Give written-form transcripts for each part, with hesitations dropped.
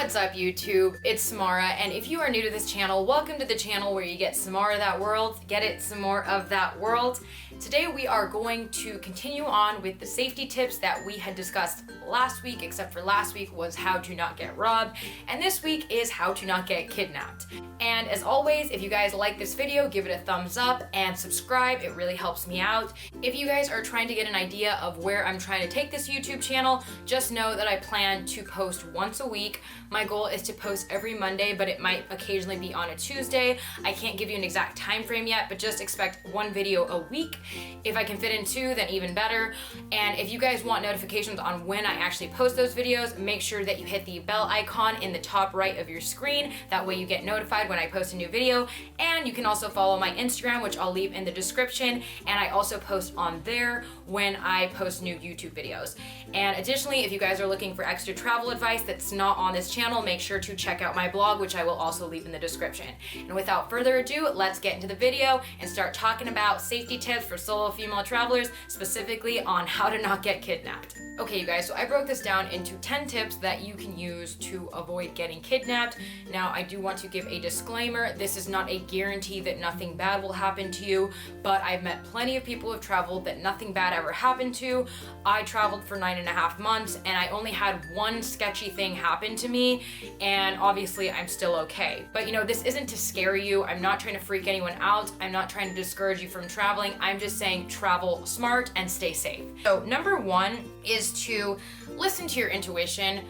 What's up YouTube? It's Samara, and if you are new to this channel, welcome to the channel where you get some more of that world, get it, some more of that world. Today we are going to continue on with the safety tips that we had discussed last week, except for last week was how to not get robbed, and this week is how to not get kidnapped. And as always, if you guys like this video, give it a thumbs up and subscribe, it really helps me out. If you guys are trying to get an idea of where I'm trying to take this YouTube channel, just know that I plan to post once a week. My goal is to post every Monday, but it might occasionally be on a Tuesday. I can't give you an exact time frame yet, but just expect one video a week. If I can fit in two, then even better. And if you guys want notifications on when I actually post those videos, make sure that you hit the bell icon in the top right of your screen. That way you get notified when I post a new video. And you can also follow my Instagram, which I'll leave in the description. And I also post on there when I post new YouTube videos. And additionally, if you guys are looking for extra travel advice that's not on this channel, make sure to check out my blog, which I will also leave in the description. And without further ado, let's get into the video and start talking about safety tips for solo female travelers, specifically on how to not get kidnapped. Okay, you guys, so I broke this down into 10 tips that you can use to avoid getting kidnapped. Now, I do want to give a disclaimer. This is not a guarantee that nothing bad will happen to you, but I've met plenty of people who have traveled that nothing bad ever happened to. I traveled for 9.5 months and I only had one sketchy thing happen to me, and obviously I'm still okay. But you know, this isn't to scare you. I'm not trying to freak anyone out. I'm not trying to discourage you from traveling. I'm just saying travel smart and stay safe. So number one is to listen to your intuition.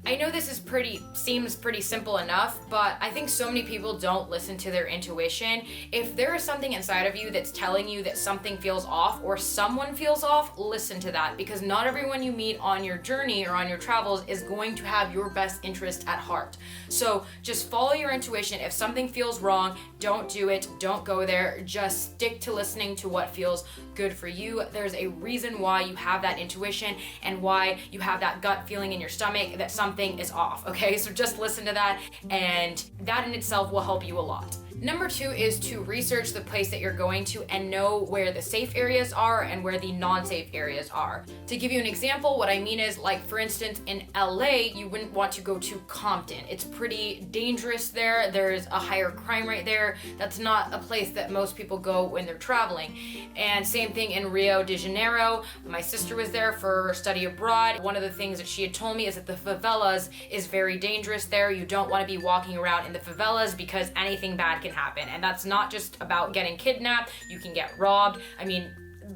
I know this is seems pretty simple enough, but I think so many people don't listen to their intuition. If there is something inside of you that's telling you that something feels off or someone feels off, listen to that, because not everyone you meet on your journey or on your travels is going to have your best interest at heart. So just follow your intuition. If something feels wrong, don't do it, don't go there. Just stick to listening to what feels good for you. There's a reason why you have that intuition and why you have that gut feeling in your stomach that something is off, okay? So just listen to that, and that in itself will help you a lot. Number two is to research the place that you're going to and know where the safe areas are and where the non-safe areas are. To give you an example, what I mean is, like, for instance, in LA, you wouldn't want to go to Compton. It's pretty dangerous there. There's a higher crime rate there. That's not a place that most people go when they're traveling. And same thing in Rio de Janeiro. My sister was there for study abroad. One of the things that she had told me is that the favelas is very dangerous there. You don't want to be walking around in the favelas because anything bad can happen. And that's not just about getting kidnapped. You can get robbed. I mean,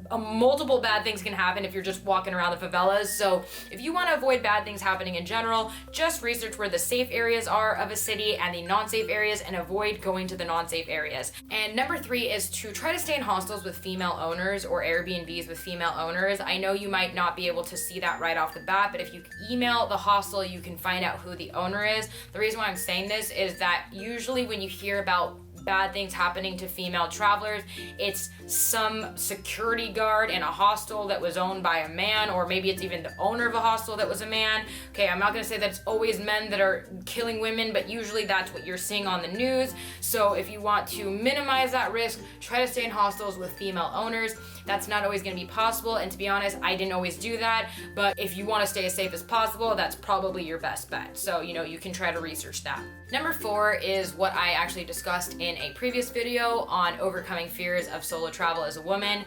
multiple bad things can happen if you're just walking around the favelas. So if you want to avoid bad things happening in general, just research where the safe areas are of a city and the non-safe areas, and avoid going to the non-safe areas. And number three is to try to stay in hostels with female owners or Airbnbs with female owners. I know you might not be able to see that right off the bat, but if you email the hostel, you can find out who the owner is. The reason why I'm saying this is that usually when you hear about bad things happening to female travelers, it's some security guard in a hostel that was owned by a man, or maybe it's even the owner of a hostel that was a man. Okay, I'm not gonna say that it's always men that are killing women, but usually that's what you're seeing on the news. So if you want to minimize that risk, try to stay in hostels with female owners. That's not always gonna be possible, and to be honest, I didn't always do that, but if you wanna stay as safe as possible, that's probably your best bet. So, you know, you can try to research that. Number four is what I actually discussed in a previous video on overcoming fears of solo travel as a woman,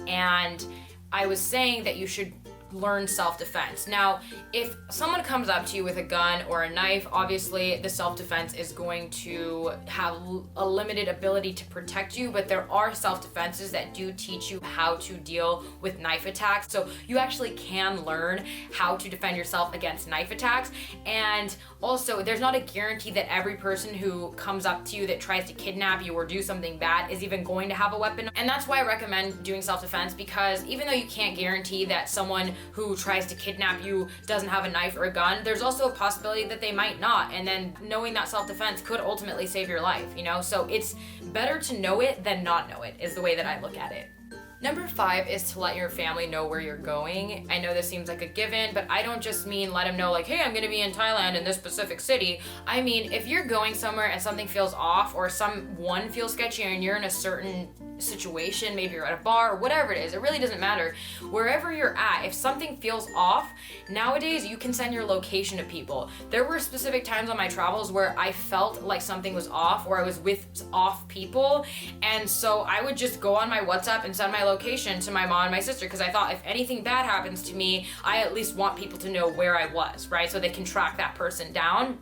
and I was saying that you should learn self-defense. Now, if someone comes up to you with a gun or a knife, obviously the self-defense is going to have a limited ability to protect you, but there are self-defenses that do teach you how to deal with knife attacks. So you actually can learn how to defend yourself against knife attacks. And also, there's not a guarantee that every person who comes up to you that tries to kidnap you or do something bad is even going to have a weapon. And that's why I recommend doing self-defense, because even though you can't guarantee that someone who tries to kidnap you doesn't have a knife or a gun, there's also a possibility that they might not, and then knowing that self-defense could ultimately save your life, you know? So it's better to know it than not know it, is the way that I look at it. Number 5 is to let your family know where you're going. I know this seems like a given, but I don't just mean let them know like, hey, I'm gonna be in Thailand in this specific city. I mean, if you're going somewhere and something feels off or someone feels sketchy and you're in a certain situation, maybe you're at a bar or whatever it is, it really doesn't matter. Wherever you're at, if something feels off, nowadays you can send your location to people. There were specific times on my travels where I felt like something was off or I was with off people, and so I would just go on my WhatsApp and send my location to my mom and my sister, because I thought if anything bad happens to me, I at least want people to know where I was, right? So they can track that person down.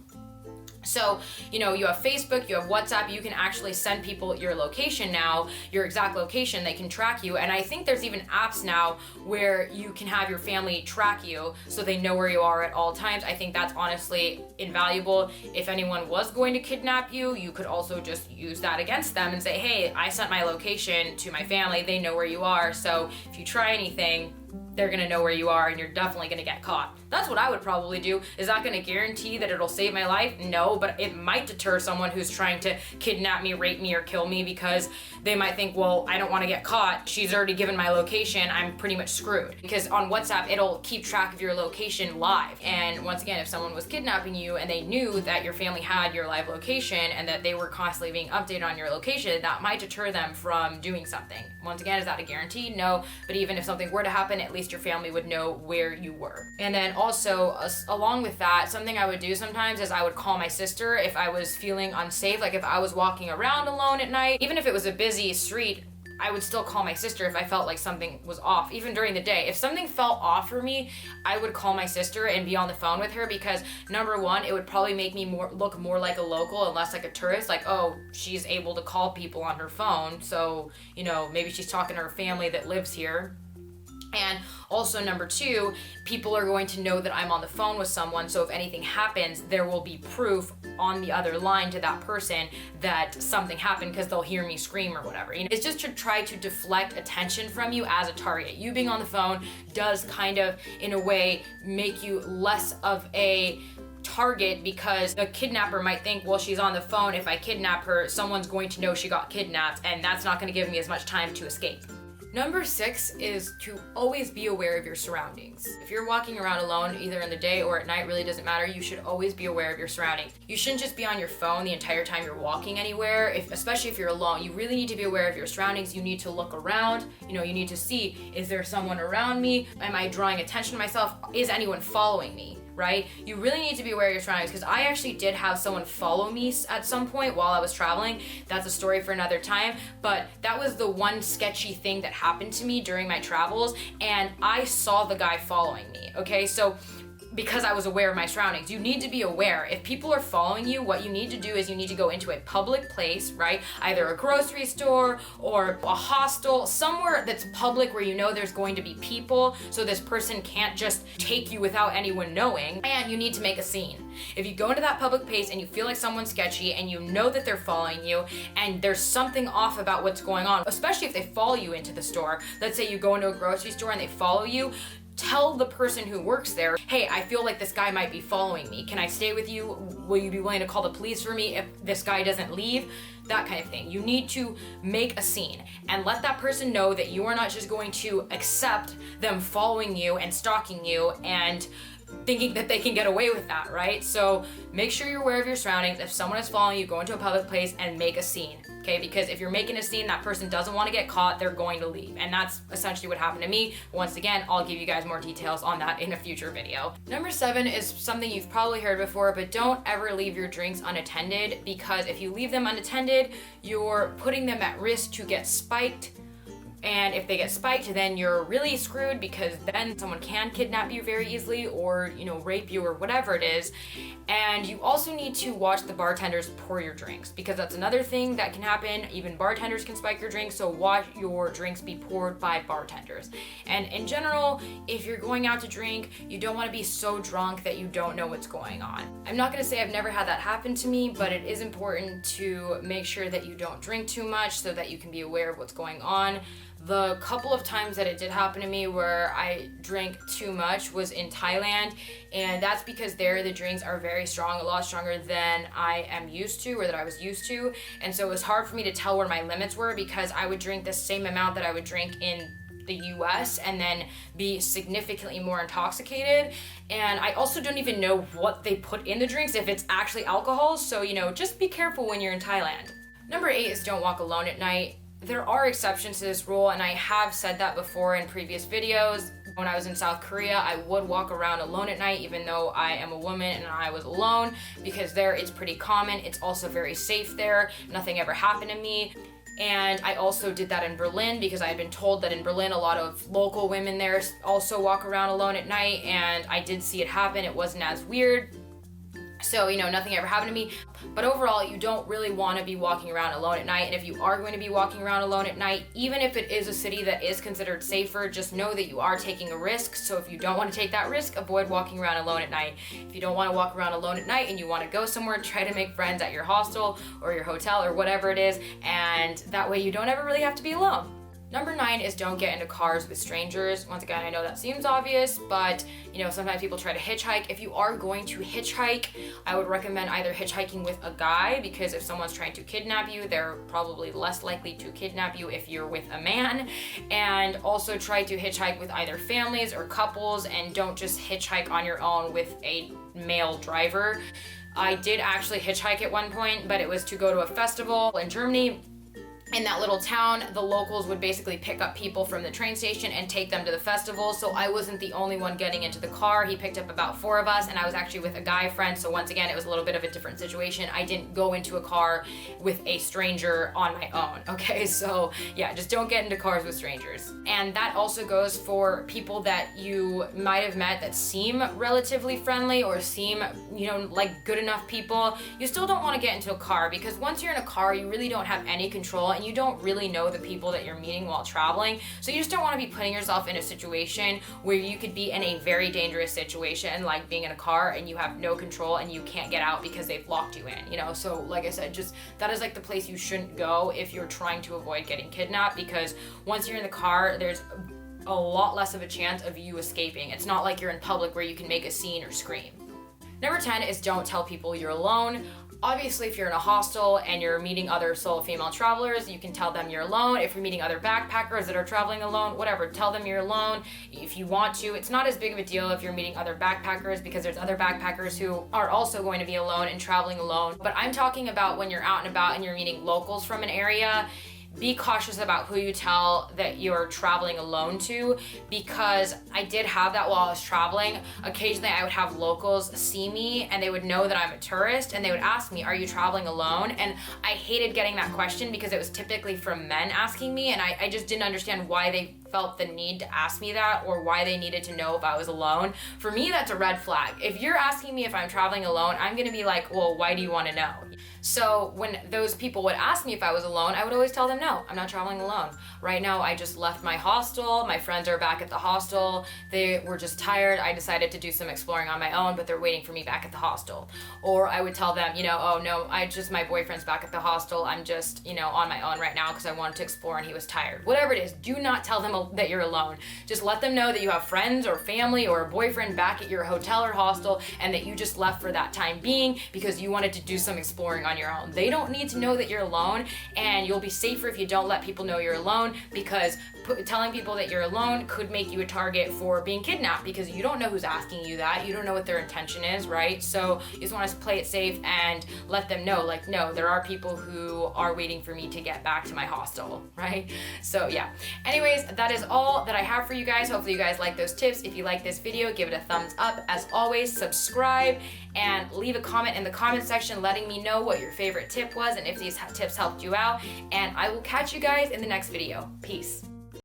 So, you have Facebook, you have WhatsApp, you can actually send people your location now, your exact location, they can track you. And I think there's even apps now where you can have your family track you so they know where you are at all times. I think that's honestly invaluable. If anyone was going to kidnap you, you could also just use that against them and say, hey, I sent my location to my family, they know where you are. So if you try anything, they're gonna know where you are and you're definitely gonna get caught. That's what I would probably do. Is that gonna guarantee that it'll save my life? No, but it might deter someone who's trying to kidnap me, rape me, or kill me, because they might think, well, I don't wanna get caught. She's already given my location, I'm pretty much screwed. Because on WhatsApp, it'll keep track of your location live. And once again, if someone was kidnapping you and they knew that your family had your live location and that they were constantly being updated on your location, that might deter them from doing something. Once again, is that a guarantee? No, but even if something were to happen, at least your family would know where you were. And then also, along with that, something I would do sometimes is I would call my sister if I was feeling unsafe, like if I was walking around alone at night, even if it was a busy street, I would still call my sister if I felt like something was off, even during the day. If something felt off for me, I would call my sister and be on the phone with her, because number one, it would probably make me look more like a local and less like a tourist. Like, oh, she's able to call people on her phone, so, maybe she's talking to her family that lives here. And also number two, people are going to know that I'm on the phone with someone, so if anything happens, there will be proof on the other line to that person that something happened, because they'll hear me scream or whatever. It's just to try to deflect attention from you as a target. You being on the phone does kind of, in a way, make you less of a target, because the kidnapper might think, well, she's on the phone, if I kidnap her, someone's going to know she got kidnapped, and that's not going to give me as much time to escape. Number 6 is to always be aware of your surroundings. If you're walking around alone, either in the day or at night, really doesn't matter, you should always be aware of your surroundings. You shouldn't just be on your phone the entire time you're walking anywhere, especially if you're alone. You really need to be aware of your surroundings. You need to look around, you need to see, is there someone around me? Am I drawing attention to myself? Is anyone following me? Right? You really need to be aware of your surroundings, because I actually did have someone follow me at some point while I was traveling. That's a story for another time, but that was the one sketchy thing that happened to me during my travels, and I saw the guy following me, okay? So because I was aware of my surroundings. You need to be aware. If people are following you, what you need to do is you need to go into a public place, right? Either a grocery store or a hostel, somewhere that's public where there's going to be people, so this person can't just take you without anyone knowing, and you need to make a scene. If you go into that public place and you feel like someone's sketchy and you know that they're following you and there's something off about what's going on, especially if they follow you into the store, let's say you go into a grocery store and they follow you, tell the person who works there, hey, I feel like this guy might be following me. Can I stay with you? Will you be willing to call the police for me if this guy doesn't leave? That kind of thing. You need to make a scene and let that person know that you are not just going to accept them following you and stalking you and thinking that they can get away with that, right? So make sure you're aware of your surroundings. If someone is following you, go into a public place and make a scene, okay? Because if you're making a scene, that person doesn't want to get caught, they're going to leave. And that's essentially what happened to me. Once again, I'll give you guys more details on that in a future video. Number 7 is something you've probably heard before, but don't ever leave your drinks unattended, because if you leave them unattended, you're putting them at risk to get spiked. And if they get spiked, then you're really screwed, because then someone can kidnap you very easily or, rape you or whatever it is. And you also need to watch the bartenders pour your drinks, because that's another thing that can happen. Even bartenders can spike your drinks, so watch your drinks be poured by bartenders. And in general, if you're going out to drink, you don't want to be so drunk that you don't know what's going on. I'm not going to say I've never had that happen to me, but it is important to make sure that you don't drink too much so that you can be aware of what's going on. The couple of times that it did happen to me where I drank too much was in Thailand, and that's because there the drinks are very strong, a lot stronger than I am used to or that I was used to, and so it was hard for me to tell where my limits were because I would drink the same amount that I would drink in the US and then be significantly more intoxicated. And I also don't even know what they put in the drinks, if it's actually alcohol, so just be careful when you're in Thailand. Number 8 is don't walk alone at night. There are exceptions to this rule, and I have said that before in previous videos. When I was in South Korea, I would walk around alone at night, even though I am a woman and I was alone, because there it's pretty common. It's also very safe there. Nothing ever happened to me. And I also did that in Berlin because I had been told that in Berlin a lot of local women there also walk around alone at night, and I did see it happen. It wasn't as weird. So, nothing ever happened to me. But overall, you don't really want to be walking around alone at night. And if you are going to be walking around alone at night, even if it is a city that is considered safer, just know that you are taking a risk. So if you don't want to take that risk, avoid walking around alone at night. If you don't want to walk around alone at night and you want to go somewhere, try to make friends at your hostel or your hotel or whatever it is. And that way you don't ever really have to be alone. Number 9 is don't get into cars with strangers. Once again, I know that seems obvious, but sometimes people try to hitchhike. If you are going to hitchhike, I would recommend either hitchhiking with a guy, because if someone's trying to kidnap you, they're probably less likely to kidnap you if you're with a man. And also try to hitchhike with either families or couples, and don't just hitchhike on your own with a male driver. I did actually hitchhike at one point, but it was to go to a festival in Germany. In that little town, the locals would basically pick up people from the train station and take them to the festival, so I wasn't the only one getting into the car. He picked up about 4 of us, and I was actually with a guy friend, so once again, it was a little bit of a different situation. I didn't go into a car with a stranger on my own, okay? So yeah, just don't get into cars with strangers. And that also goes for people that you might have met that seem relatively friendly or seem, like good enough people. You still don't want to get into a car, because once you're in a car, you really don't have any control, and you don't really know the people that you're meeting while traveling. So you just don't want to be putting yourself in a situation where you could be in a very dangerous situation, like being in a car and you have no control and you can't get out because they've locked you in, So like I said, just that is like the place you shouldn't go if you're trying to avoid getting kidnapped, because once you're in the car, there's a lot less of a chance of you escaping. It's not like you're in public where you can make a scene or scream. Number 10 is don't tell people you're alone. Obviously, if you're in a hostel and you're meeting other solo female travelers, you can tell them you're alone. If you're meeting other backpackers that are traveling alone, whatever, tell them you're alone if you want to. It's not as big of a deal if you're meeting other backpackers, because there's other backpackers who are also going to be alone and traveling alone. But I'm talking about when you're out and about and you're meeting locals from an area. Be cautious about who you tell that you're traveling alone to, because I did have that while I was traveling. Occasionally I would have locals see me and they would know that I'm a tourist, and they would ask me, are you traveling alone? And I hated getting that question because it was typically from men asking me, and I just didn't understand why they felt the need to ask me that, or why they needed to know if I was alone. For me, that's a red flag. If you're asking me if I'm traveling alone, I'm gonna be like, well, why do you want to know? So when those people would ask me if I was alone, I would always tell them, no, I'm not traveling alone. Right now, I just left my hostel. My friends are back at the hostel. They were just tired. I decided to do some exploring on my own, but they're waiting for me back at the hostel. Or I would tell them, oh no, my boyfriend's back at the hostel. I'm just, on my own right now because I wanted to explore and he was tired. Whatever it is, do not tell them that you're alone. Just let them know that you have friends or family or a boyfriend back at your hotel or hostel, and that you just left for that time being because you wanted to do some exploring on your own. They don't need to know that you're alone, and you'll be safer if you don't let people know you're alone, because telling people that you're alone could make you a target for being kidnapped, because you don't know who's asking you that. You don't know what their intention is, right? So you just want to play it safe and let them know, like, no, there are people who are waiting for me to get back to my hostel, right? So yeah. Anyways, that is all that I have for you guys. Hopefully you guys like those tips. If you like this video, give it a thumbs up. As always, subscribe and leave a comment in the comment section letting me know what your favorite tip was and if these tips helped you out. And I will catch you guys in the next video. Peace.